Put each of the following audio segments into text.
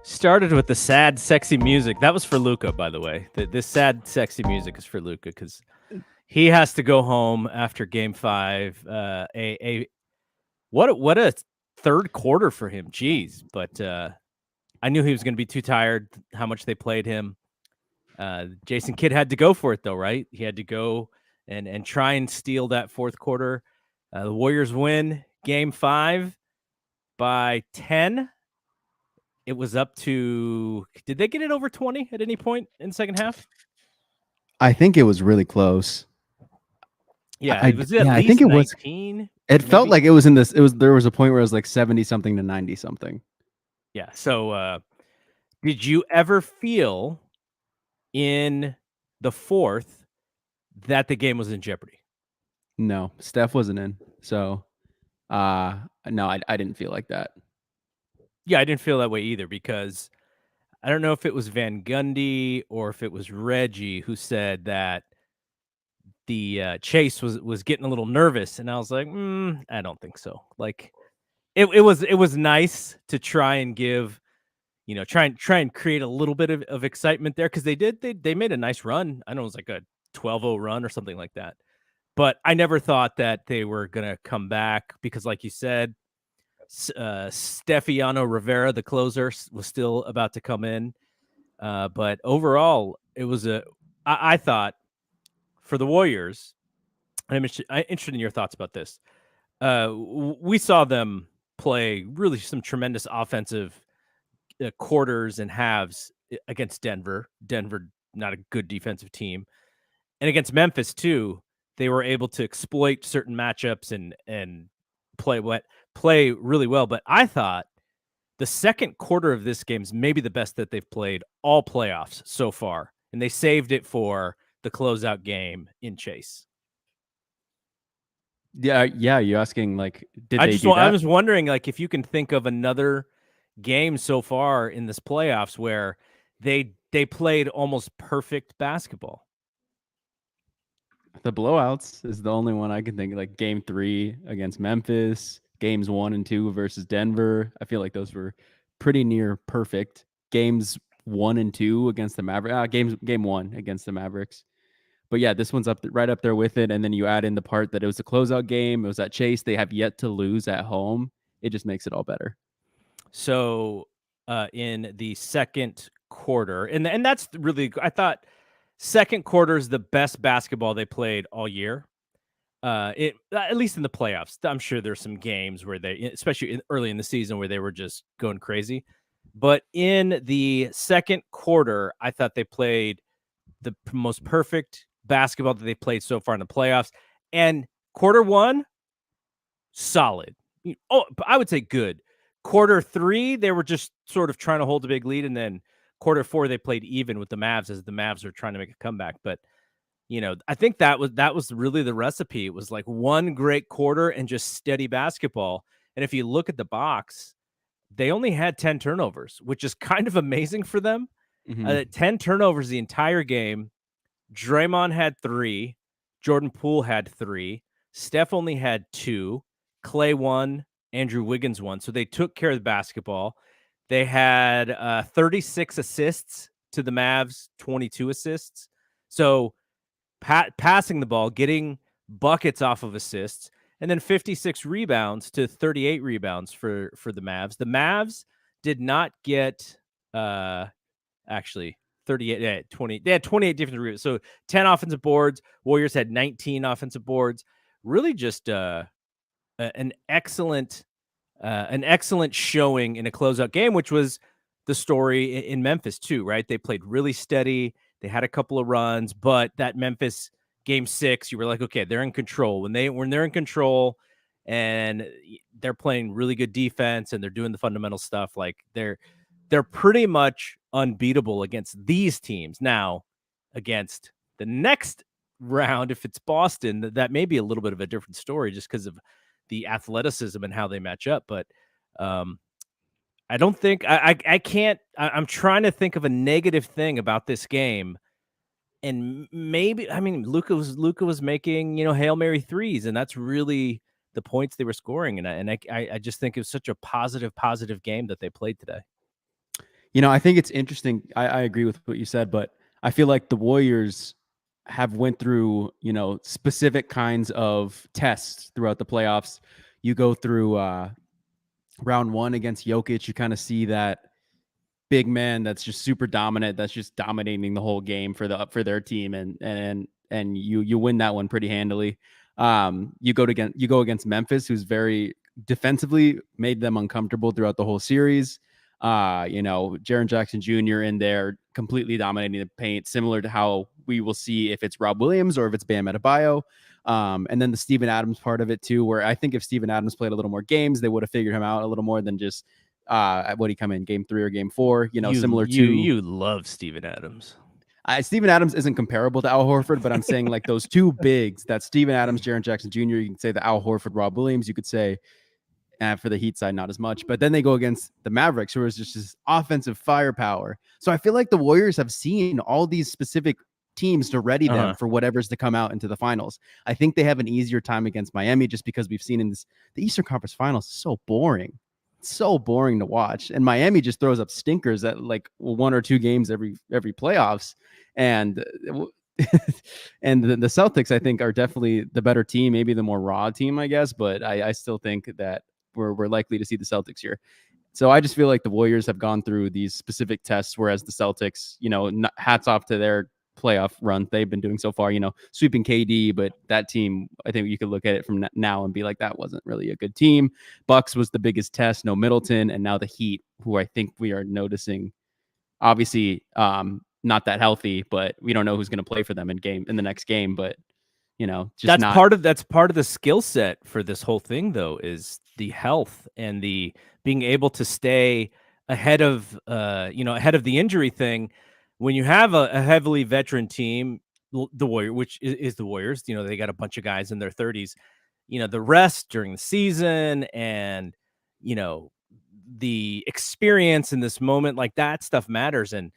Started with the sad, sexy music. That was for Luca, by the way. This sad, sexy music is for Luca because he has to go home after Game 5. What a third quarter for him. Jeez, but I knew he was going to be too tired. How much they played him. Jason Kidd had to go for it though, right? He had to go and try and steal that fourth quarter. The Warriors win Game 5 by 10. It was up to, did they get it over 20 at any point in the second half? I think it was really close. Yeah, it was at I least think it 19. was. It felt like it was in this. There was a point where it was like 70 something to 90 something. Yeah. So, did you ever feel in the fourth that the game was in jeopardy? No, Steph wasn't in. So, no, I didn't feel like that. Yeah, I didn't feel that way either because I don't know if it was Van Gundy or if it was Reggie who said that the Chase was getting a little nervous, and I was like, I don't think so. Like, it was nice to try and give, try and create a little bit of excitement there because they made a nice run. I know it was like a 12-0 run or something like that, but I never thought that they were gonna come back because, like you said, Stefiano Rivera, the closer, was still about to come in. But overall, it was I thought for the Warriors, I'm interested in your thoughts about this. We saw them play really some tremendous offensive quarters and halves against Denver. Denver, not a good defensive team. And against Memphis, too, they were able to exploit certain matchups and play really well. But I thought the second quarter of this game is maybe the best that they've played all playoffs so far. And they saved it for the closeout game in Chase. Yeah. You're asking like, did I they do that? I was wondering, like, if you can think of another game so far in this playoffs where they played almost perfect basketball. The blowouts is the only one I can think of, like Game 3 against Memphis, Games 1 and 2 versus Denver. I feel like those were pretty near perfect. Games 1 and 2 against the Mavericks. Game 1 against the Mavericks. But yeah, this one's right up there with it. And then you add in the part that it was a closeout game. It was at Chase. They have yet to lose at home. It just makes it all better. So in the second quarter, and that's really, I thought second quarter is the best basketball they played all year. At least in the playoffs. I'm sure there's some games where they, especially early in the season, where they were just going crazy. But in the second quarter, I thought they played the most perfect basketball that they played so far in the playoffs. And quarter one, solid. Oh, I would say good. Quarter 3, they were just sort of trying to hold a big lead, and then quarter 4, they played even with the Mavs as the Mavs are trying to make a comeback. But I think that was really the recipe. It was like one great quarter and just steady basketball. And if you look at the box, they only had 10 turnovers, which is kind of amazing for them. 10 turnovers the entire game. Draymond had 3. Jordan Poole had 3. Steph only had 2. Clay 1. Andrew Wiggins 1. So they took care of the basketball. They had 36 assists to the Mavs, 22 assists. So passing the ball, getting buckets off of assists, and then 56 rebounds to 38 rebounds for the Mavs. The Mavs did not get actually 38, 20. They had 28 different rebounds. So 10 offensive boards. Warriors had 19 offensive boards. Really just an excellent showing in a closeout game, which was the story in Memphis too, right? They played really steady. They had a couple of runs, but that Memphis game 6, you were like, okay, they're in control. When they're in control and they're playing really good defense and they're doing the fundamental stuff, like they're pretty much unbeatable against these teams. Now, against the next round, if it's Boston, that may be a little bit of a different story just because of the athleticism and how they match up. But I don't think I can't. I'm trying to think of a negative thing about this game, and maybe Luka was making Hail Mary threes, and that's really the points they were scoring. And I just think it was such a positive game that they played today. I think it's interesting. I agree with what you said, but I feel like the Warriors have went through, specific kinds of tests throughout the playoffs. You go through round one against Jokic, you kind of see that big man that's just super dominant, that's just dominating the whole game for their team, and you win that one pretty handily. You go against Memphis, who's very defensively made them uncomfortable throughout the whole series. Jaren Jackson Jr. in there completely dominating the paint, similar to how we will see if it's Rob Williams or if it's Bam Adebayo. And then the Steven Adams part of it too, where I think if Steven Adams played a little more games, they would have figured him out a little more than just would he come in game 3 or game 4? Similar to You love Steven Adams. Steven Adams isn't comparable to Al Horford, but I'm saying like those two bigs, that Steven Adams, Jaren Jackson Jr. You can say the Al Horford, Rob Williams. You could say for the Heat side, not as much. But then they go against the Mavericks, who is just this offensive firepower. So I feel like the Warriors have seen all these specific teams to ready them for whatever's to come out into the finals. I think they have an easier time against Miami just because we've seen the Eastern Conference Finals is so boring. It's so boring to watch. And Miami just throws up stinkers at like 1 or 2 games every playoffs. And and the Celtics, I think, are definitely the better team, maybe the more raw team, I guess. But I still think that we're likely to see the Celtics here. So I just feel like the Warriors have gone through these specific tests, whereas the Celtics, hats off to their playoff run they've been doing so far, sweeping KD, but that team, I think you could look at it from now and be like, that wasn't really a good team. Bucks was the biggest test, no Middleton, and now the Heat, who I think we are noticing, obviously, not that healthy, but we don't know who's going to play for them in the next game, but that's part of the skill set for this whole thing, though, is the health and the being able to stay ahead of the injury thing. When you have a heavily veteran team, the Warriors, which is the Warriors, they got a bunch of guys in their 30s, the rest during the season and, the experience in this moment, like that stuff matters. And,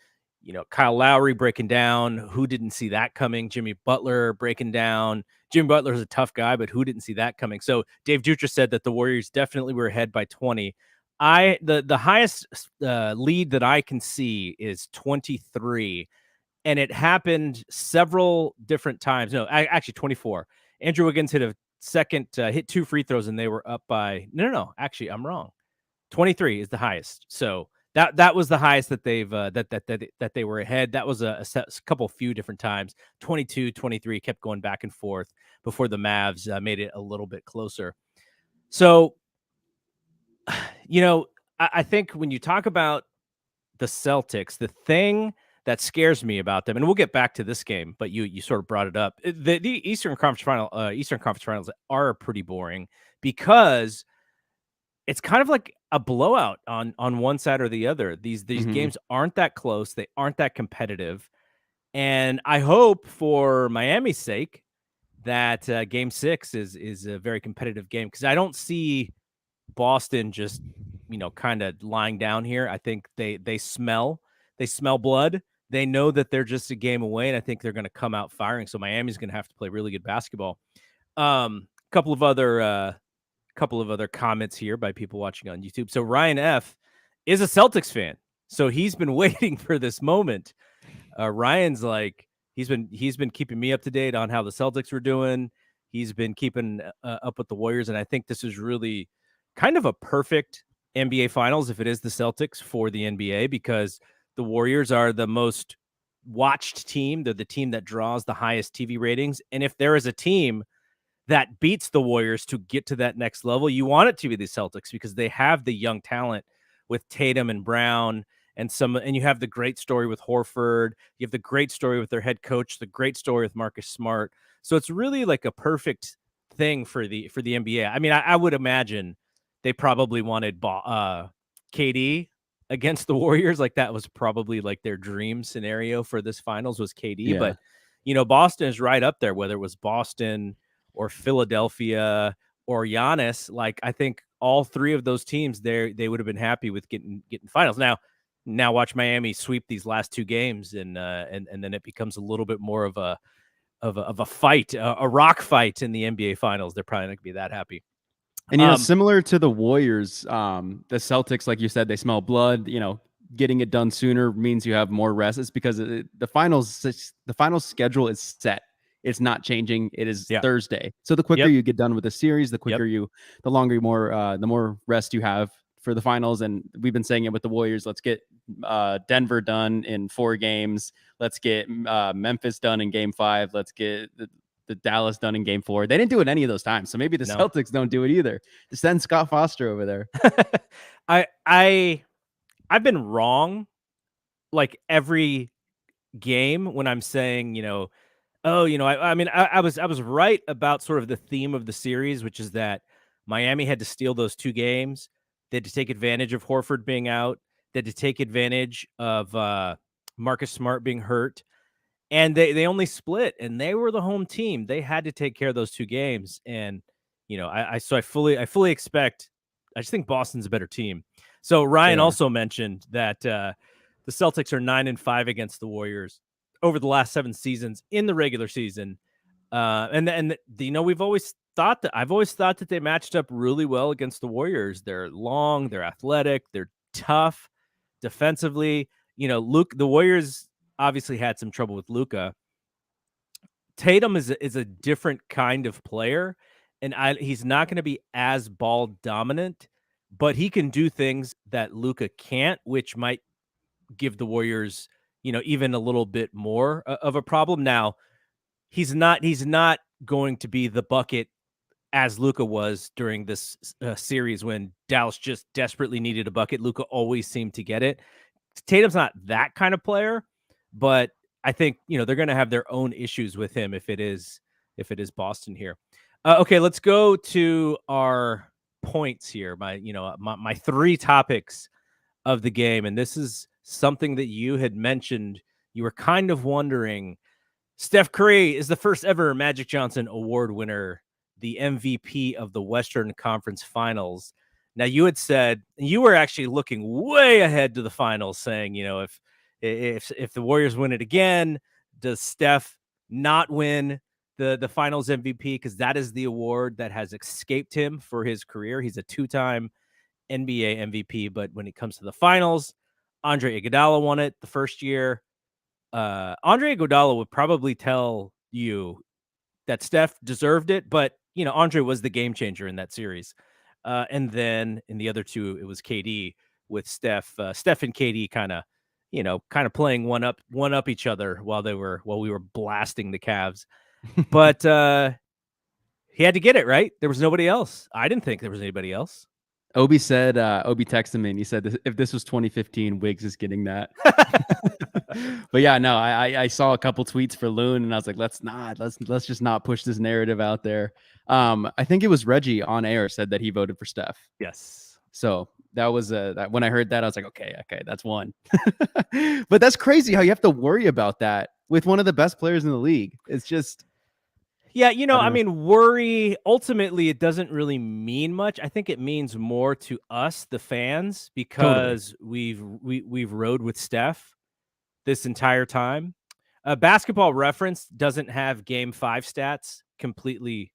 Kyle Lowry breaking down, who didn't see that coming? Jimmy Butler breaking down. Jimmy Butler is a tough guy, but who didn't see that coming? So Dave Dutra said that the Warriors definitely were ahead by 20. The highest lead that I can see is 23, and it happened several different times. No, actually 24. Andrew Wiggins hit 2 free throws, and they were up by no. Actually, I'm wrong. 23 is the highest. So that was the highest that they've that they were ahead. That was a few different times. 22, 23 kept going back and forth before the Mavs made it a little bit closer. So, I think when you talk about the Celtics, the thing that scares me about them, and we'll get back to this game, but you sort of brought it up. The Eastern Conference Finals are pretty boring because it's kind of like a blowout on one side or the other. These games aren't that close. They aren't that competitive. And I hope for Miami's sake that game 6 is a very competitive game, because I don't see Boston just, kind of lying down here. I think they smell blood. They know that they're just a game away, and I think they're going to come out firing. So Miami's going to have to play really good basketball. Couple of other comments here by people watching on YouTube. So Ryan F is a Celtics fan, so he's been waiting for this moment. Ryan's like, he's been keeping me up to date on how the Celtics were doing. He's been keeping up with the Warriors, and I think this is really kind of a perfect NBA Finals if it is the Celtics for the NBA, because the Warriors are the most watched team. They're the team that draws the highest TV ratings, and if there is a team that beats the Warriors to get to that next level, you want it to be the Celtics, because they have the young talent with Tatum and Brown and you have the great story with Horford. You have the great story with their head coach, the great story with Marcus Smart. So it's really like a perfect thing for the NBA. I mean, I would imagine they probably wanted KD against the Warriors. Like that was probably like their dream scenario for this finals was KD. Yeah. But, Boston is right up there, whether it was Boston or Philadelphia or Giannis. Like, I think all 3 of those teams they would have been happy with getting finals. Now watch Miami sweep these last 2 games, and then it becomes a little bit more of a fight, a rock fight in the NBA Finals. They're probably not going to be that happy. And similar to the Warriors, the Celtics, like you said, they smell blood. getting it done sooner means you have more rest. It's because the final schedule is set. It's not changing. It is Yeah. Thursday. So the quicker Yep. you get done with the series, the Yep. the more rest you have for the finals. And we've been saying it with the Warriors. Let's get Denver done in 4 games. Let's get Memphis done in game 5. Let's get the Dallas done in game 4. They didn't do it any of those times. So maybe the No. Celtics don't do it either. Just send Scott Foster over there. I've been wrong like every game when I'm saying, oh, I was right about sort of the theme of the series, which is that Miami had to steal those 2 games. They had to take advantage of Horford being out. They had to take advantage of Marcus Smart being hurt. And they only split, and they were the home team. They had to take care of those 2 games. And, I fully expect. I just think Boston's a better team. So Ryan also mentioned that the Celtics are 9-5 against the Warriors over the last 7 seasons in the regular season. I've always thought that they matched up really well against the Warriors. They're long, they're athletic, they're tough defensively. The Warriors obviously had some trouble with Luka. Tatum is a different kind of player, and he's not going to be as ball dominant, but he can do things that Luka can't, which might give the Warriors, even a little bit more of a problem. Now, he's not going to be the bucket as Luka was during this series when Dallas just desperately needed a bucket. Luka always seemed to get it. Tatum's not that kind of player, but I think they're going to have their own issues with him if it is Boston here. Okay, let's go to our points here. My 3 topics of the game, and this is something that you had mentioned. You were kind of wondering. Steph Curry is the first ever Magic Johnson Award winner, the MVP of the Western Conference Finals. Now, you had said you were actually looking way ahead to the finals, saying, if the Warriors win it again, does Steph not win the Finals MVP? Because that is the award that has escaped him for his career. He's a 2-time NBA MVP, but when it comes to the finals, Andre Iguodala won it the first year. Andre Iguodala would probably tell you that Steph deserved it, but Andre was the game changer in that series. And then in the other 2, it was KD with Steph. Steph and KD kind of playing one up each other while we were blasting the Cavs. But he had to get it right. There was nobody else. I didn't think there was anybody else. Obi texted me and he said, if this was 2015, Wiggs is getting that. But yeah, no, I saw a couple tweets for Loon and I was like, let's just not push this narrative out there. I think it was Reggie on air said that he voted for Steph. Yes. So that was when I heard that, I was like, okay, that's one. But that's crazy how you have to worry about that with one of the best players in the league. It's just. Yeah, worry, ultimately, it doesn't really mean much. I think it means more to us, the fans, because we've rode with Steph this entire time. Basketball Reference doesn't have Game 5 stats completely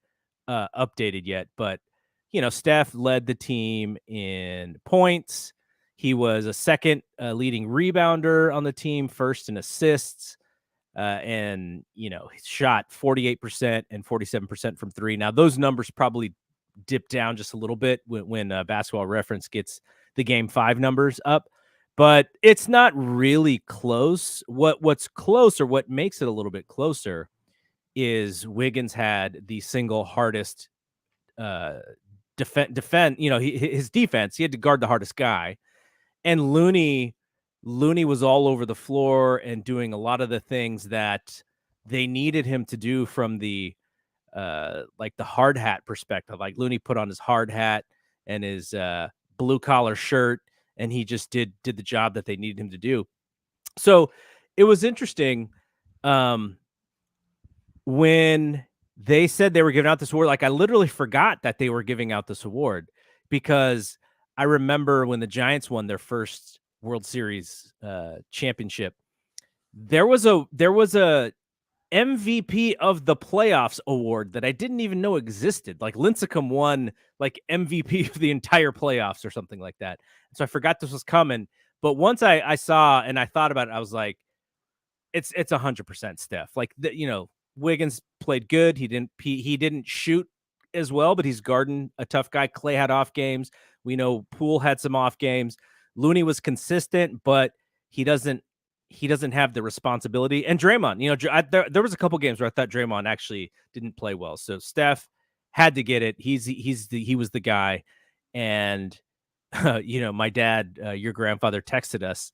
updated yet, but, Steph led the team in points. He was a second leading rebounder on the team, first in assists. And he shot 48% and 47% from 3. Now those numbers probably dip down just a little bit when Basketball Reference gets the Game 5 numbers up, but it's not really close. What's close, or what makes it a little bit closer, is Wiggins had the single hardest defend. His defense. He had to guard the hardest guy, and Looney was all over the floor and doing a lot of the things that they needed him to do from the like the hard hat perspective. Like Looney put on his hard hat and his blue collar shirt, and he just did the job that they needed him to do. So it was interesting when they said they were giving out this award. Like I literally forgot that they were giving out this award, because I remember when the Giants won their first World Series championship, there was a MVP of the playoffs award that I didn't even know existed. Like Lincecum won like MVP of the entire playoffs or something like that. So I forgot this was coming, But once I saw and I thought about it, I was like, it's 100% Steph. Like Wiggins played good. He didn't shoot as well, but he's guarding a tough guy. Clay had off games. We know Poole had some off games. Looney was consistent, but he doesn't he doesn't have the responsibility. And Draymond, there was a couple games where I thought Draymond actually didn't play well. So Steph had to get it. He was the guy. And my dad, your grandfather, texted us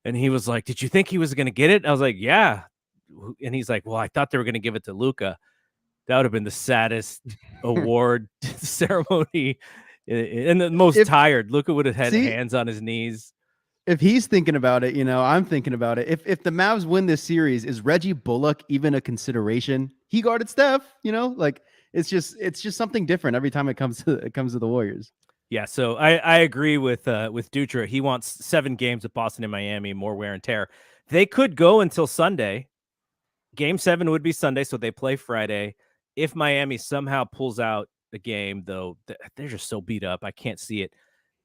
and he was like, "Did you think he was going to get it?" I was like, "Yeah." And he's like, "Well, I thought they were going to give it to Luca. That would have been the saddest award ceremony and the most If tired. Luca would have had see hands on his knees." if he's thinking about it, I'm thinking about it. If the Mavs win this series, is Reggie Bullock even a consideration? He guarded Steph, like it's just something different every time it comes to the Warriors. Yeah, so I agree with Dutra. He wants 7 games with Boston and Miami, more wear and tear. They could go until Sunday. Game 7 would be Sunday, so they play Friday. If Miami somehow pulls out the game, though, they're just so beat up. I can't see it.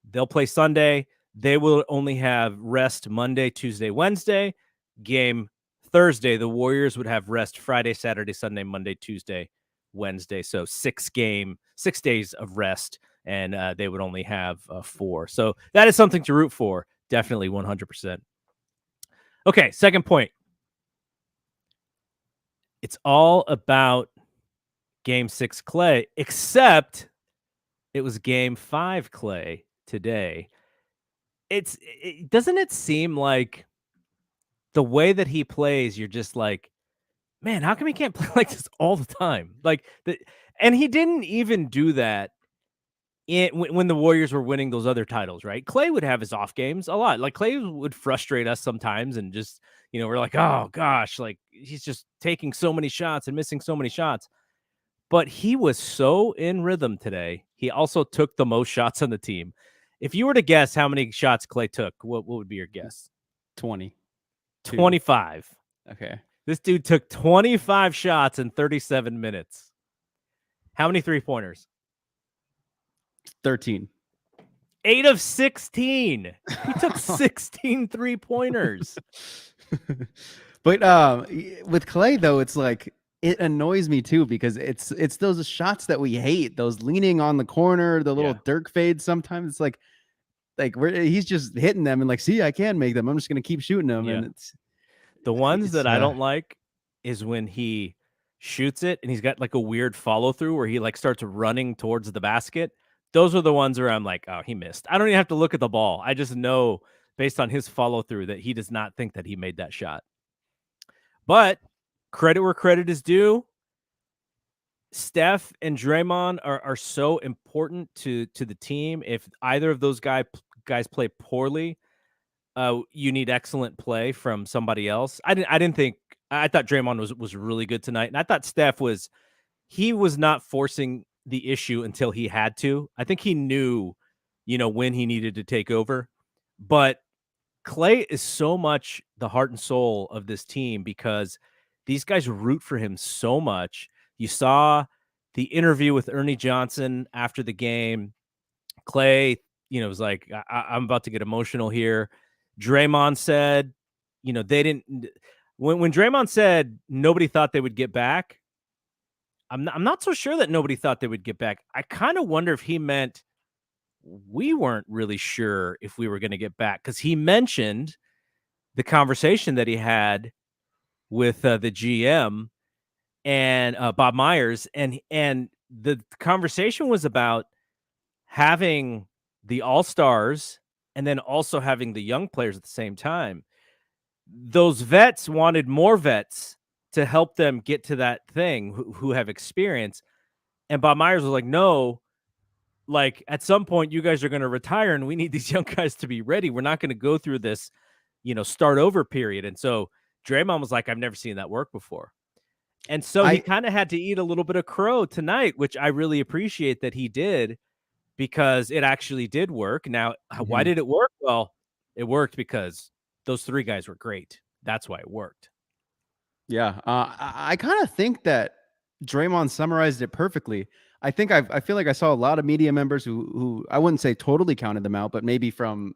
They'll play Sunday. They will only have rest Monday, Tuesday, Wednesday. Game Thursday, the Warriors would have rest Friday, Saturday, Sunday, Monday, Tuesday, Wednesday. So 6 days of rest, and they would only have 4. So that is something to root for. Definitely 100%. Okay, second point. It's all about Game 6 Clay, except it was Game 5 Clay today. Doesn't it seem like the way that he plays, you're just like, man, how come he can't play like this all the time? And he didn't even do that when the Warriors were winning those other titles, right? Clay would have his off games a lot. Like Clay would frustrate us sometimes, and just we're like, oh gosh, like he's just taking so many shots and missing so many shots. But he was so in rhythm today. He also took the most shots on the team. If you were to guess how many shots Clay took, what would be your guess? 20. 25. Okay. This dude took 25 shots in 37 minutes. How many 3-pointers? 13. 8 of 16. He took 16 3-pointers. But with Clay, though, it's like it annoys me too because it's those shots that we hate, those leaning on the corner, the little Dirk fades. Sometimes it's like he's just hitting them and like, see, I can make them. I'm just gonna keep shooting them. Yeah. And it's the ones that I don't like is when he shoots it and he's got like a weird follow through where he like starts running towards the basket. Those are the ones where I'm like, oh, he missed. I don't even have to look at the ball. I just know based on his follow through that he does not think that he made that shot. But credit where credit is due. Steph and Draymond are so important to the team. If either of those guys play poorly, you need excellent play from somebody else. I thought Draymond was really good tonight, and I thought Steph was not forcing the issue until he had to. I think he knew, when he needed to take over. But Clay is so much the heart and soul of this team because these guys root for him so much. You saw the interview with Ernie Johnson after the game. Clay, was like, I'm about to get emotional here. Draymond said, they didn't. When Draymond said nobody thought they would get back, I'm not so sure that nobody thought they would get back. I kind of wonder if he meant we weren't really sure if we were going to get back, because he mentioned the conversation that he had with the GM and Bob Myers, and the conversation was about having the all-stars and then also having the young players at the same time. Those vets wanted more vets to help them get to that thing who have experience. And Bob Myers was like, no, like at some point you guys are going to retire and we need these young guys to be ready. We're not going to go through this, start over period. And so Draymond was like, I've never seen that work before. And so he kind of had to eat a little bit of crow tonight, which I really appreciate that he did, because it actually did work. Now, why did it work? Well, it worked because those 3 guys were great. That's why it worked. Yeah. I kind of think that Draymond summarized it perfectly. I think I feel like I saw a lot of media members who I wouldn't say totally counted them out, but maybe from,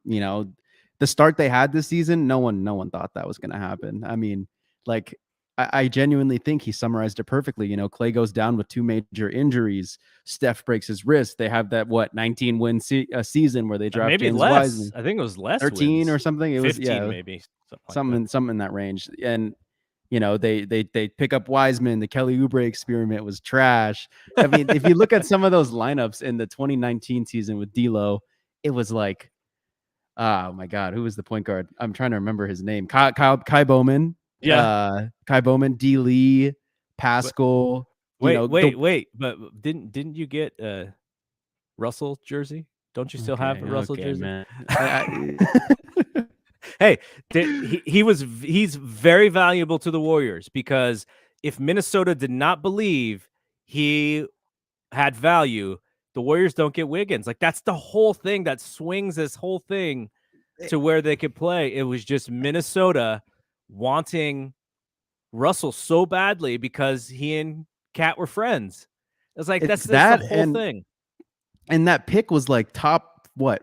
the start they had this season, no one thought that was going to happen. I mean, like I genuinely think he summarized it perfectly. You know, Clay goes down with 2 major injuries. Steph breaks his wrist. They have that 19 win season where they draft Maybe James less. Wiseman, I think it was less 13 or wins. something. It was 15 maybe, something like that. something in that range. And you know, they pick up Wiseman. The Kelly Oubre experiment was trash. I mean, if you look at some of those lineups in the 2019 season with D'Lo, it was like, oh my God, who was the point guard? I'm trying to remember his name. Kai Bowman. Yeah. Kai Bowman, D. Lee, But Pascal. You know, wait. But didn't you get Russell jersey? Don't you still have a Russell okay, jersey? man. Hey, he's very valuable to the Warriors because if Minnesota did not believe he had value, the Warriors don't get Wiggins. Like that's the whole thing that swings this whole thing to where they could play. It was just Minnesota wanting Russell so badly because he and Cat were friends. It's like It's that's the that, whole thing. and that pick was like top 4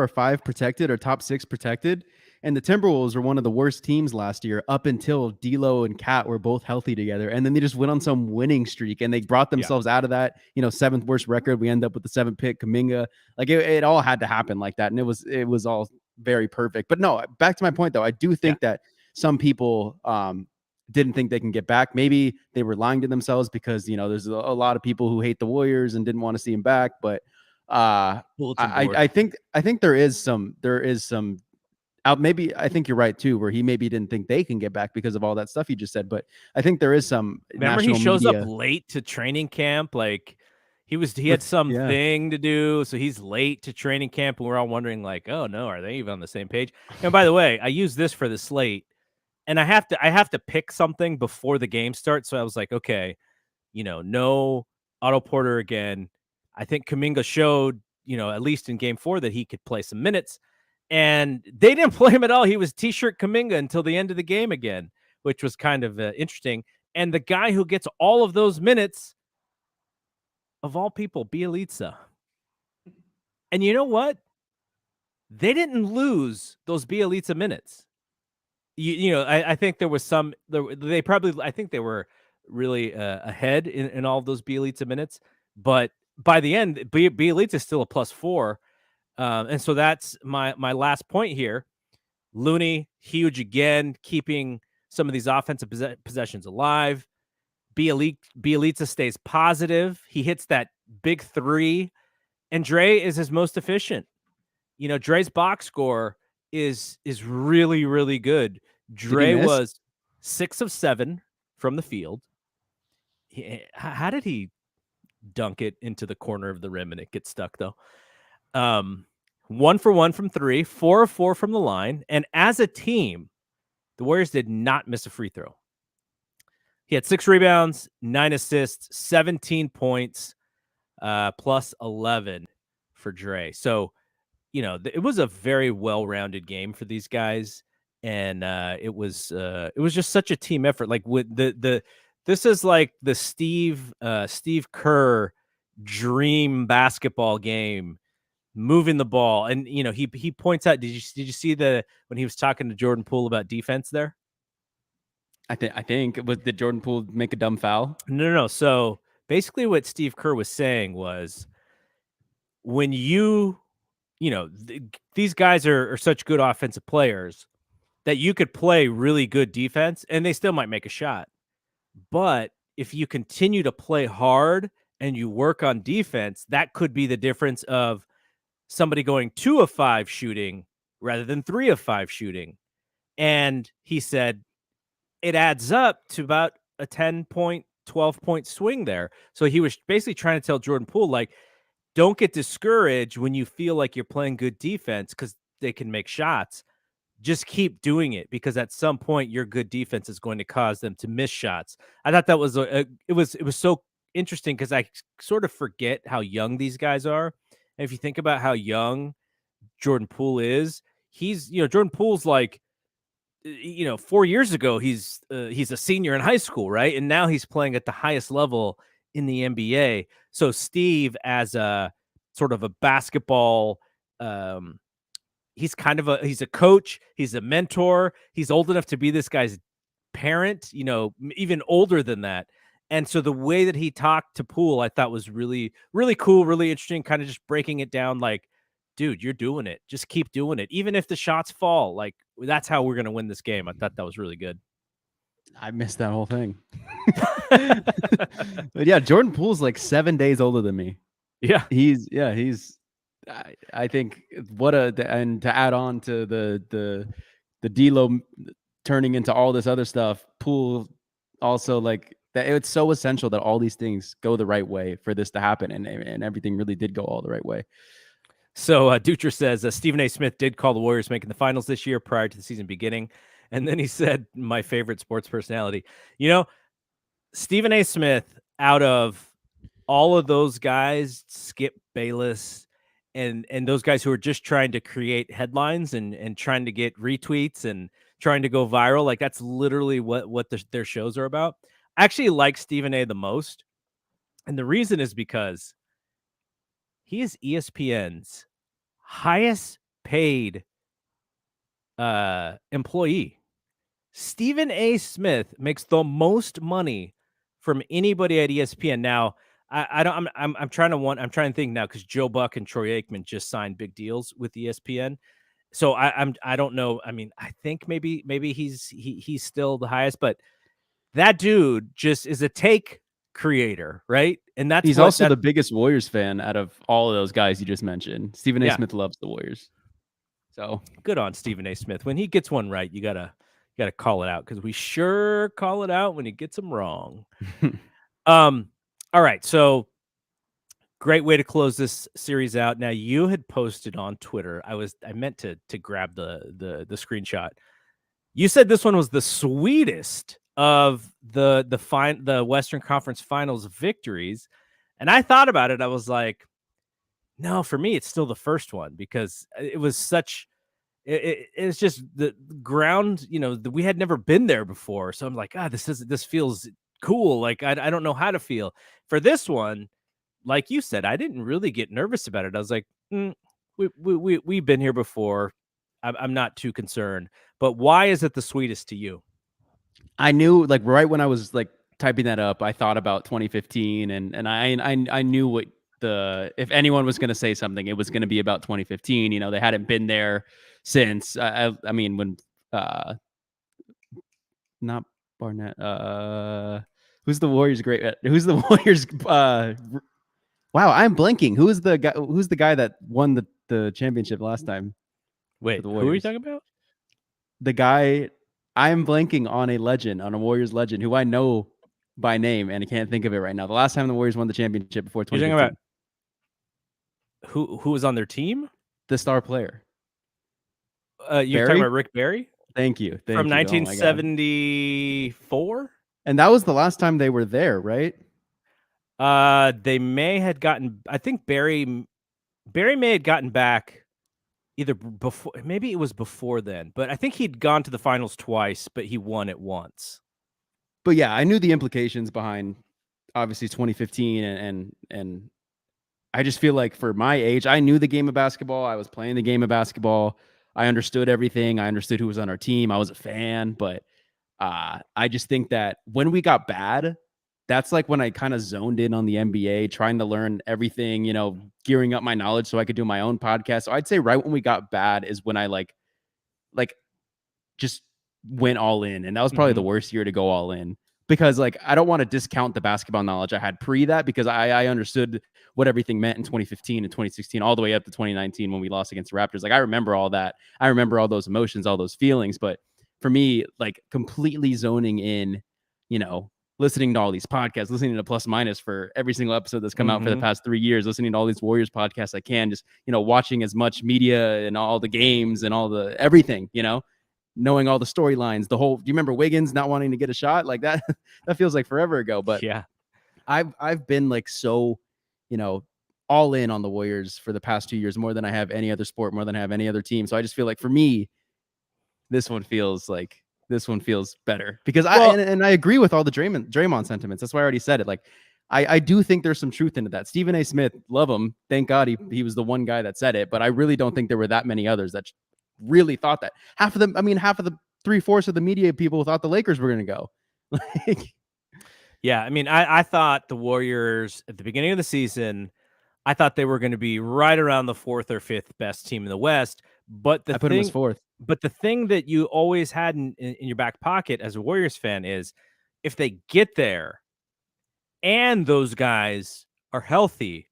or 5 protected or top 6 protected. And the Timberwolves were one of the worst teams last year up until D'Lo and Cat were both healthy together. And then they just went on some winning streak and they brought themselves out of that, you know, 7th worst record. We end up with the 7th pick, Kuminga. Like it all had to happen like that. And it was all very perfect. But no, back to my point though, I do think that some people didn't think they can get back. Maybe they were lying to themselves because, you know, there's a lot of people who hate the Warriors and didn't want to see him back. But I think there is some out. Maybe I think you're right too, where he maybe didn't think they can get back because of all that stuff you just said. But I think there is some Remember he national shows media up late to training camp, like he had something to do, so he's late to training camp, and we're all wondering like, oh no, are they even on the same page? And by the way, I use this for the slate, and I have to pick something before the game starts. So I was like, okay, you know, no Otto Porter again. I think Kuminga showed, you know, at least in game 4 that he could play some minutes. And they didn't play him at all. He was T-shirt Kuminga until the end of the game again, which was kind of interesting. And the guy who gets all of those minutes, of all people, Bielitsa. And you know what? They didn't lose those Bielitsa minutes. You know, I think there was some. They probably, I think they were really ahead in all of those Bielitsa minutes. But by the end, Bielitsa is still a +4. And so that's my last point here. Looney, huge again, keeping some of these offensive possessions alive. Bielitsa stays positive. He hits that big 3, and Dre is his most efficient. You know, Dre's box score is really, really good. Dre was 6 of 7 from the field. How did he dunk it into the corner of the rim and it gets stuck though? 1 for 1 from 3, 4 of 4 from the line. And as a team, the Warriors did not miss a free throw. He had 6 rebounds, 9 assists, 17 points, plus 11 for Dre. So, you know, it was a very well-rounded game for these guys. And it was just such a team effort. Like with this is like the Steve Kerr dream basketball game, moving the ball. And you know, he points out, did you see when he was talking to Jordan Poole about defense there? I think did Jordan Poole make a dumb foul? No. So basically what Steve Kerr was saying was, when you know, these guys are such good offensive players that you could play really good defense and they still might make a shot. But if you continue to play hard and you work on defense, that could be the difference of somebody going 2 of 5 shooting rather than 3 of 5 shooting. And he said it adds up to about a 10-point, 12-point swing there. So he was basically trying to tell Jordan Poole, like, don't get discouraged when you feel like you're playing good defense because they can make shots. Just keep doing it, because at some point your good defense is going to cause them to miss shots. I thought that was it was so interesting because I sort of forget how young these guys are. And if you think about how young Jordan Poole is, Jordan Poole's like, 4 years ago he's a senior in high school, right? And now he's playing at the highest level in the NBA. So Steve, as a sort of a basketball he's kind of he's a coach, he's a mentor, he's old enough to be this guy's parent, even older than that. And so the way that he talked to Poole, I thought was really, really cool, really interesting, kind of just breaking it down like, dude, you're doing it. Just keep doing it. Even if the shots fall, like that's how we're going to win this game. I thought that was really good. I missed that whole thing. But yeah, Jordan Poole's like 7 days older than me. Yeah. I think and to add on to the D'Lo turning into all this other stuff, Poole also like that. It's so essential that all these things go the right way for this to happen, and everything really did go all the right way. So Dutra says Stephen A. Smith did call the Warriors making the finals this year prior to the season beginning. And then he said, my favorite sports personality, Stephen A. Smith, out of all of those guys, Skip Bayless and those guys who are just trying to create headlines and trying to get retweets and trying to go viral, like that's literally what their shows are about. I actually like Stephen A. the most. And the reason is because he is ESPN's highest paid employee. Stephen A. Smith makes the most money from anybody at ESPN. Now, I'm trying to think now because Joe Buck and Troy Aikman just signed big deals with ESPN. So I don't know. I mean, I think maybe he's still the highest, but that dude just is a take creator, right? And He's also the biggest Warriors fan out of all of those guys you just mentioned. Stephen A. Smith loves the Warriors. So good on Stephen A. Smith. When he gets one right, you gotta call it out because we sure call it out when he gets them wrong. All right, so great way to close this series out. Now you had posted on Twitter. I meant to grab the screenshot. You said this one was the sweetest of the Western Conference Finals victories, and I thought about it. I was like, no, for me, it's still the first one because it was such. It's just the ground, we had never been there before. So I'm like, this feels cool. Like, I don't know how to feel for this one. Like you said, I didn't really get nervous about it. I was like, we've been here before. I'm not too concerned, but why is it the sweetest to you? I knew like right when I was like typing that up, I thought about 2015 and I knew what if anyone was going to say something, it was going to be about 2015. They hadn't been there since. I mean, when not Barnett. Who's the Warriors great? Who's the Warriors? Wow, I'm blanking. Who's the guy? Who's the guy that won the championship last time? Wait, who are you talking about? The guy. I'm blanking on a Warriors legend who I know by name and I can't think of it right now. The last time the Warriors won the championship before 2015. You're talking about who was on their team? The star player. You're talking about Rick Barry? Thank you. From 1974? And that was the last time they were there, right? They may had gotten. I think Barry may have gotten back either before. Maybe it was before then, but I think he'd gone to the finals twice, but he won it once. But yeah, I knew the implications behind obviously 2015, and I just feel like for my age, I knew the game of basketball. I was playing the game of basketball. I understood everything. I understood who was on our team. I was a fan, but I just think that when we got bad, that's like when I kind of zoned in on the NBA, trying to learn everything, gearing up my knowledge so I could do my own podcast. So I'd say right when we got bad is when I like just went all in. And that was probably the worst year to go all in because like, I don't want to discount the basketball knowledge I had pre that because I understood what everything meant in 2015 and 2016, all the way up to 2019 when we lost against the Raptors. Like I remember all that. I remember all those emotions, all those feelings. But for me, like completely zoning in, listening to all these podcasts, listening to Plus Minus for every single episode that's come out for the past 3 years, listening to all these Warriors podcasts I can, just, watching as much media and all the games and all the everything, knowing all the storylines, do you remember Wiggins not wanting to get a shot like that? That feels like forever ago. But yeah, I've been like so, all in on the Warriors for the past 2 years, more than I have any other sport, more than I have any other team. So I just feel like for me, this one feels better because I agree with all the Draymond sentiments. That's why I already said it. Like I do think there's some truth into that. Stephen A. Smith, love him. Thank God he was the one guy that said it, but I really don't think there were that many others that really thought that. Half of the 3/4 of the media people thought the Lakers were going to go. Like, Yeah, I mean, I thought the Warriors at the beginning of the season, I thought they were going to be right around the fourth or fifth best team in the West. But I put them as fourth. the thing that you always had in your back pocket as a Warriors fan is if they get there and those guys are healthy,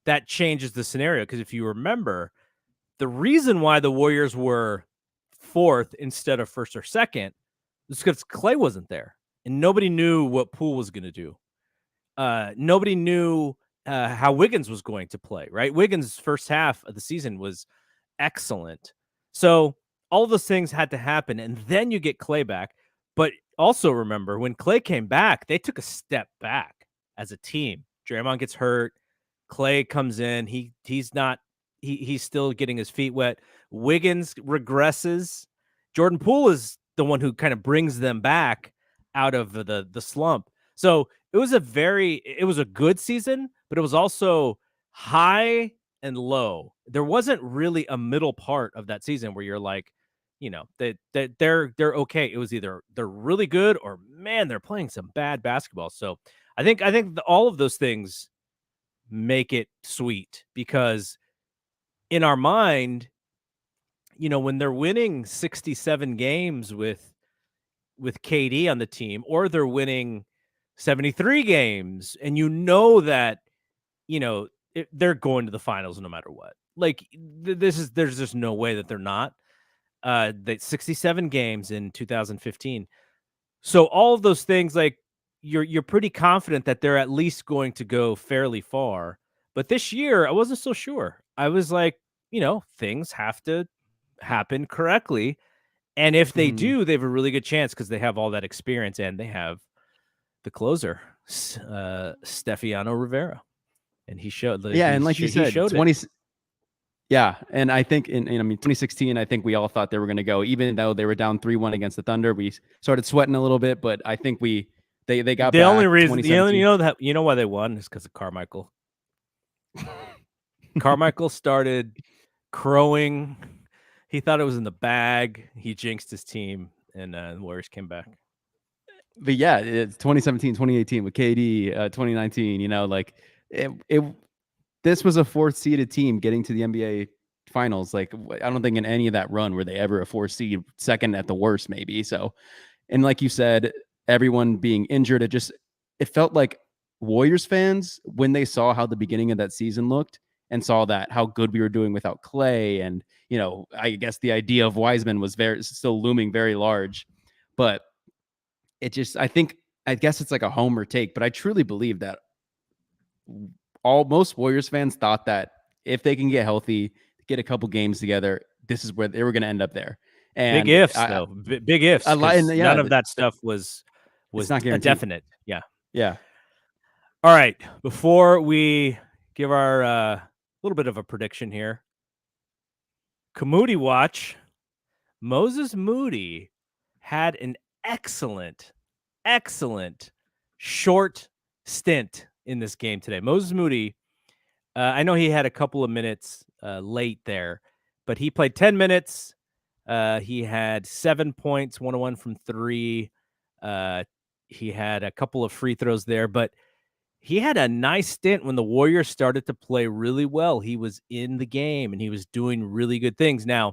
that changes the scenario. Because if you remember, the reason why the Warriors were fourth instead of first or second was because Clay wasn't there, and nobody knew what Poole was going to do. Nobody knew how Wiggins was going to play. Right, Wiggins' first half of the season was excellent, so all those things had to happen, and then you get Clay back. But also remember, when Clay came back, they took a step back as a team. Draymond gets hurt. Clay comes in. He's not. He's still getting his feet wet. Wiggins regresses. Jordan Poole is the one who kind of brings them back out of the slump. So it was a good season, but it was also high and low. There wasn't really a middle part of that season where you're like, they're okay. It was either they're really good or man, they're playing some bad basketball. So I think all of those things make it sweet because in our mind, when they're winning 67 games with KD on the team, or they're winning 73 games, and that, they're going to the finals no matter what. Like there's just no way that they're not. That 67 games in 2015. So all of those things, like you're pretty confident that they're at least going to go fairly far. But this year, I wasn't so sure. I was like, things have to happen correctly. And if they do, they have a really good chance because they have all that experience and they have the closer, Stefiano Rivera. And he showed. And like you said, he showed 20. it. Yeah, and I think in 2016, I think we all thought they were going to go, even though they were down 3-1 against the Thunder. We started sweating a little bit, but I think they got the back. Only reason you know why they won is because of Carmichael. Carmichael started crowing. He thought it was in the bag. He jinxed his team, and the Warriors came back. But yeah, it's 2017, 2018 with KD, 2019. Like this was a fourth seeded team getting to the NBA finals. Like, I don't think in any of that run were they ever a fourth seed, second at the worst, maybe. So, and like you said, everyone being injured, it felt like Warriors fans, when they saw how the beginning of that season looked and saw that how good we were doing without Clay, and I guess the idea of Wiseman was still looming very large, but it just, I guess it's like a homer take, but I truly believe that most Warriors fans thought that if they can get healthy, get a couple games together, this is where they were going to end up there. And big ifs, though. Big ifs. None of that stuff was not guaranteed. Definite. Yeah. Yeah. All right. Before we give our little bit of a prediction here, Moody watch. Moses Moody had an excellent short stint in this game today. Moses Moody, I know he had a couple of minutes late there, but he played 10 minutes. He had 7 points, 1-1 from 3. He had a couple of free throws there, but he had a nice stint when the Warriors started to play really well. He was in the game and he was doing really good things. Now,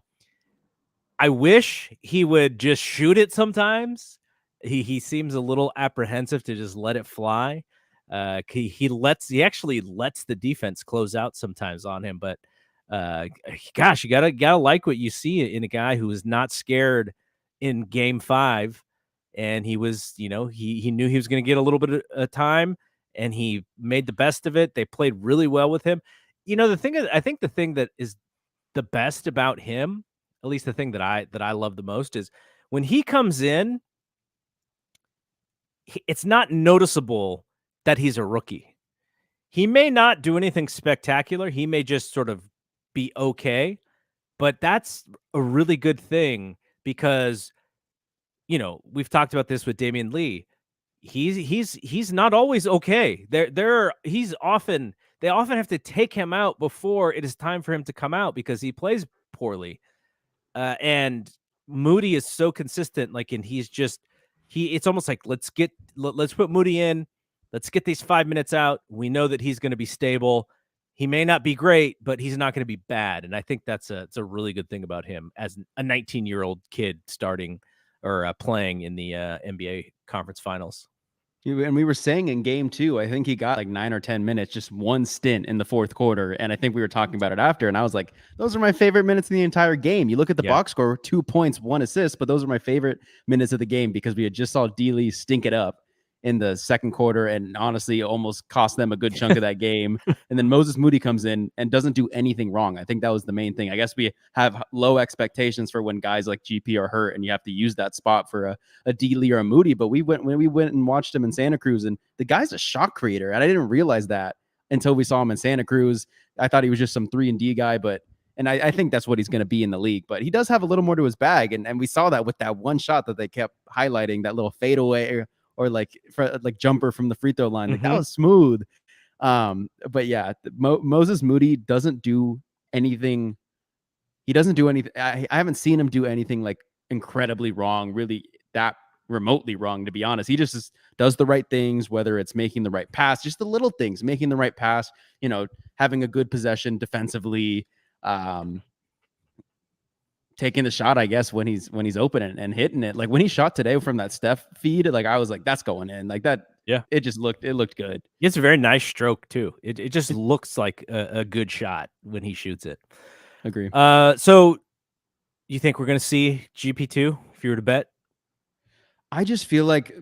I wish he would just shoot it sometimes. He seems a little apprehensive to just let it fly. He actually lets the defense close out sometimes on him. But gosh, you gotta like what you see in a guy who is not scared in Game 5, and he was, he knew he was going to get a little bit of time, and he made the best of it. They played really well with him. I think the thing that is the best about him, at least the thing that I love the most, is when he comes in, it's not noticeable that he's a rookie. He may not do anything spectacular. He may just sort of be okay, but that's a really good thing because, we've talked about this with Damian Lee. He's not always okay. They often have to take him out before it is time for him to come out because he plays poorly. And Moody is so consistent. Like, and he's just it's almost like let's put Moody in. Let's get these 5 minutes out. We know that he's going to be stable. He may not be great, but he's not going to be bad. And I think it's a really good thing about him as a 19-year-old kid starting or playing in the NBA conference finals. And we were saying in game 2, I think he got like 9 or 10 minutes, just one stint in the fourth quarter. And I think we were talking about it after. And I was like, those are my favorite minutes in the entire game. You look at the box score, 2 points, 1 assist, but those are my favorite minutes of the game because we had just saw D-Lee stink it up in the second quarter and honestly almost cost them a good chunk of that game. And then Moses Moody comes in and doesn't do anything wrong. I think that was the main thing. I guess we have low expectations for when guys like GP are hurt and you have to use that spot for a D-Lee or a Moody. But when we went and watched him in Santa Cruz, and the guy's a shot creator. And I didn't realize that until we saw him in Santa Cruz. I thought he was just some 3-and-D guy, and I think that's what he's going to be in the league. But he does have a little more to his bag. And we saw that with that one shot that they kept highlighting, that little fadeaway or like jumper from the free throw line. Like, that was smooth. But yeah, Moses Moody doesn't do anything. He doesn't do anything. I haven't seen him do anything like incredibly wrong, really that remotely wrong, to be honest. He just does the right things, whether it's making the right pass, just the little things, making the right pass, having a good possession defensively, taking the shot, I guess, when he's open and hitting it. Like when he shot today from that Steph feed, like I was like, that's going in. Like that. Yeah. It looked good. It's a very nice stroke too. It just looks like a good shot when he shoots it. Agree. So you think we're going to see GP2 if you were to bet? I just feel like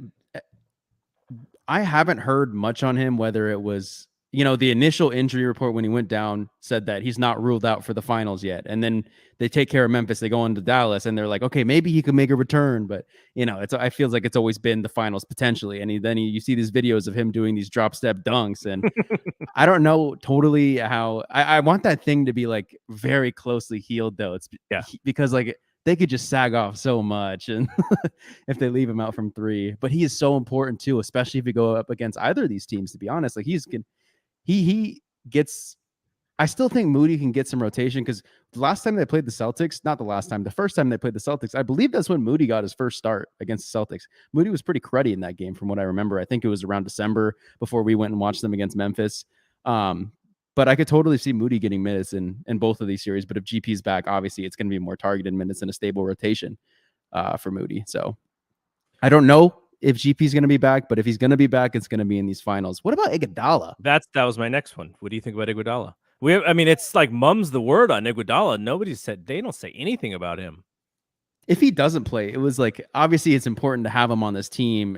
I haven't heard much on him, whether it was, the initial injury report when he went down said that he's not ruled out for the finals yet. And then they take care of Memphis. They go into Dallas and they're like, okay, maybe he could make a return. But, I feel like it's always been the finals potentially. And you see these videos of him doing these drop step dunks. And I don't know totally how I want that thing to be like very closely healed though. It's because like they could just sag off so much and if they leave him out from 3, but he is so important too, especially if you go up against either of these teams, to be honest. Like he gets, I still think Moody can get some rotation because the last time they played the Celtics, not the last time, the first time they played the Celtics, I believe that's when Moody got his first start against the Celtics. Moody was pretty cruddy in that game from what I remember. I think it was around December before we went and watched them against Memphis. But I could totally see Moody getting minutes in both of these series. But if GP's back, obviously it's going to be more targeted minutes and a stable rotation for Moody. So I don't know if GP's going to be back, but if he's going to be back, it's going to be in these finals. What about Iguodala? That was my next one. What do you think about Iguodala? It's like mum's the word on Iguodala. They don't say anything about him. If he doesn't play, it was like, obviously it's important to have him on this team,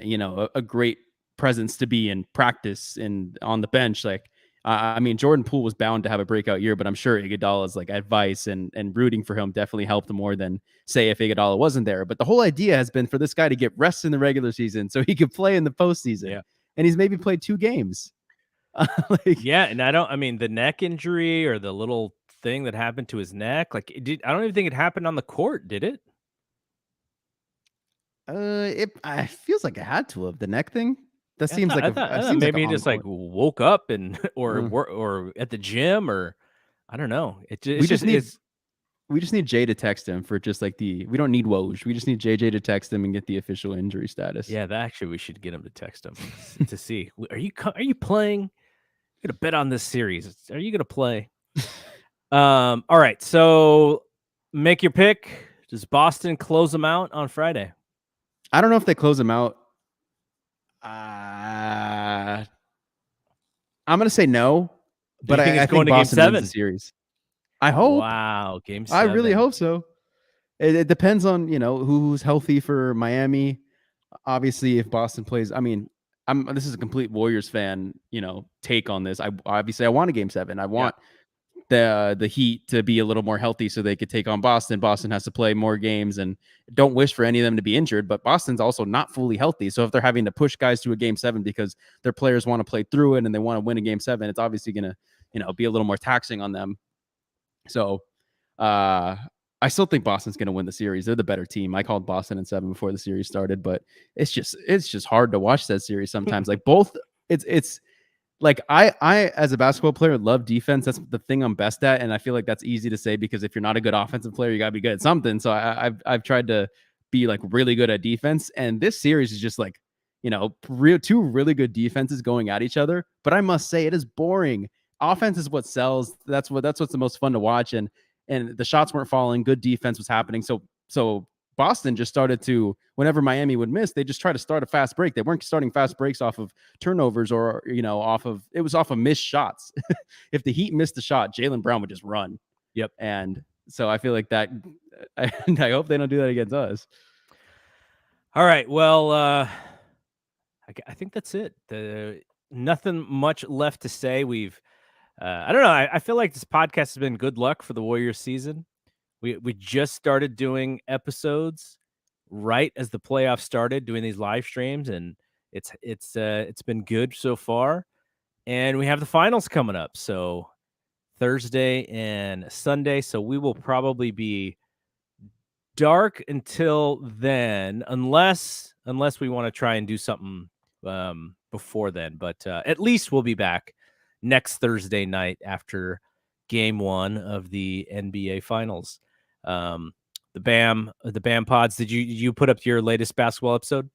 a great presence to be in practice and on the bench. Like, Jordan Poole was bound to have a breakout year, but I'm sure Iguodala's like advice and rooting for him definitely helped more than say if Iguodala wasn't there. But the whole idea has been for this guy to get rest in the regular season so he could play in the postseason. Yeah. And he's maybe played 2 games. And the neck injury or the little thing that happened to his neck, like I don't even think it happened on the court, did it? It feels like it had to have. The neck thing. That seems like maybe he just like woke up and or at the gym or I don't know. We just need Jay to text him for just like we don't need Woj. We just need JJ to text him and get the official injury status. Yeah, we should get him to text him to see. Are you playing? I'm gonna bet on this series. Are you gonna play? All right. So make your pick. Does Boston close them out on Friday? I don't know if they close them out. I'm gonna say no, but I think Boston wins the series. I hope. Wow, Game 7. I really hope so. It depends on who's healthy for Miami. Obviously, if Boston plays, this is a complete Warriors fan, take on this. I want a Game 7. I want the Heat to be a little more healthy so they could take on Boston. Boston has to play more games and don't wish for any of them to be injured, but Boston's also not fully healthy. So if they're having to push guys to a Game 7 because their players want to play through it and they want to win a Game 7, it's obviously going to, be a little more taxing on them. So I still think Boston's going to win the series. They're the better team. I called Boston in 7 before the series started, but it's just hard to watch that series sometimes. Like both, it's like I as a basketball player love defense. That's the thing I'm best at, and I feel like that's easy to say because if you're not a good offensive player, you gotta be good at something. So I've tried to be like really good at defense, and this series is just like two really good defenses going at each other. But I must say it is boring. Offense is what sells. That's what's the most fun to watch, and the shots weren't falling. Good defense was happening. So Boston just started to, whenever Miami would miss, they just try to start a fast break. They weren't starting fast breaks off of turnovers or off of missed shots. If the Heat missed the shot, Jaylen Brown would just run. Yep. And so I feel like that. I hope they don't do that against us. All right. Well, I think that's it. Nothing much left to say. I don't know. I feel like this podcast has been good luck for the Warriors season. We just started doing episodes right as the playoffs started, doing these live streams, and it's been good so far. And we have the finals coming up, so Thursday and Sunday. So we will probably be dark until then, unless we want to try and do something before then. But at least we'll be back next Thursday night after Game 1 of the NBA Finals. The BAM pods. Did you put up your latest basketball episode?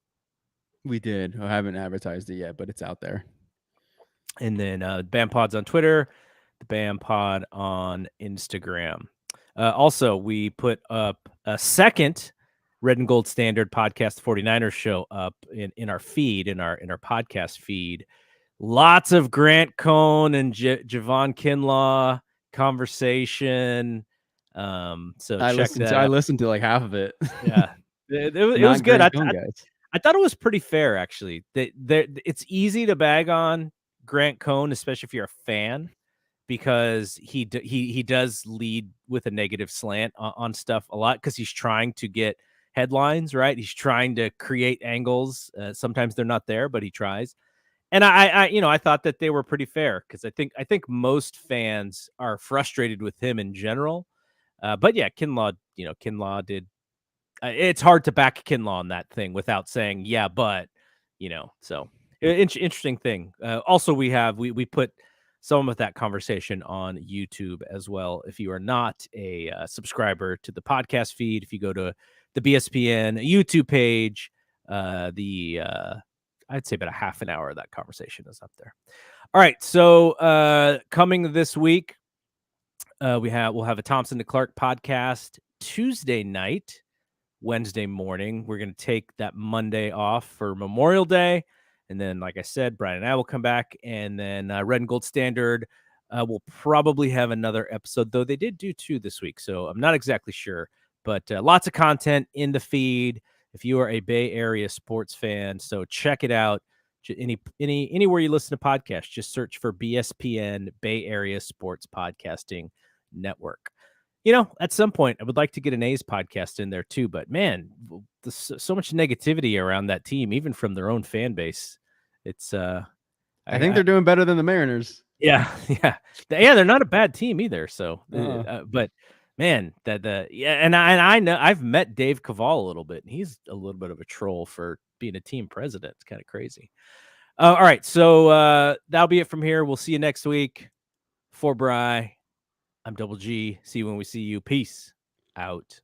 We did. I haven't advertised it yet, but it's out there. And then BAM pods on Twitter, the BAM pod on Instagram. Also, we put up a second Red and Gold Standard podcast 49ers show up in our feed, in our podcast feed. Lots of Grant Cohn and Javon Kinlaw conversation. So I check that out. I listened to like half of it. Yeah, it was good. I thought it was pretty fair, actually. It's easy to bag on Grant Cohn, especially if you're a fan, because he does lead with a negative slant on stuff a lot because he's trying to get headlines, right? He's trying to create angles. Sometimes they're not there, but he tries. And I thought that they were pretty fair because I think most fans are frustrated with him in general. But yeah, Kinlaw did. It's hard to back Kinlaw on that thing without saying, yeah, but, so interesting thing. Also, we put some of that conversation on YouTube as well. If you are not a subscriber to the podcast feed, if you go to the BSPN YouTube page, I'd say about a half an hour of that conversation is up there. All right. So coming this week, we'll have a Thompson to Clark podcast Tuesday night. Wednesday morning. We're going to take that Monday off for Memorial Day. And then, like I said, Brian and I will come back. And then Red and Gold Standard will probably have another episode, though they did do 2 this week. So I'm not exactly sure. But lots of content in the feed if you are a Bay Area sports fan. So check it out. Anywhere you listen to podcasts, just search for BSPN Bay Area Sports Podcasting Network. At some point, I would like to get an A's podcast in there too. But man, there's so much negativity around that team, even from their own fan base. It's I think they're doing better than the Mariners. Yeah, yeah, they're not a bad team either. So, but man, and I know I've met Dave Cavall a little bit, and he's a little bit of a troll for being a team president. It's kind of crazy. All right, so that'll be it from here. We'll see you next week. For Bry, I'm Double G. See you when we see you. Peace out.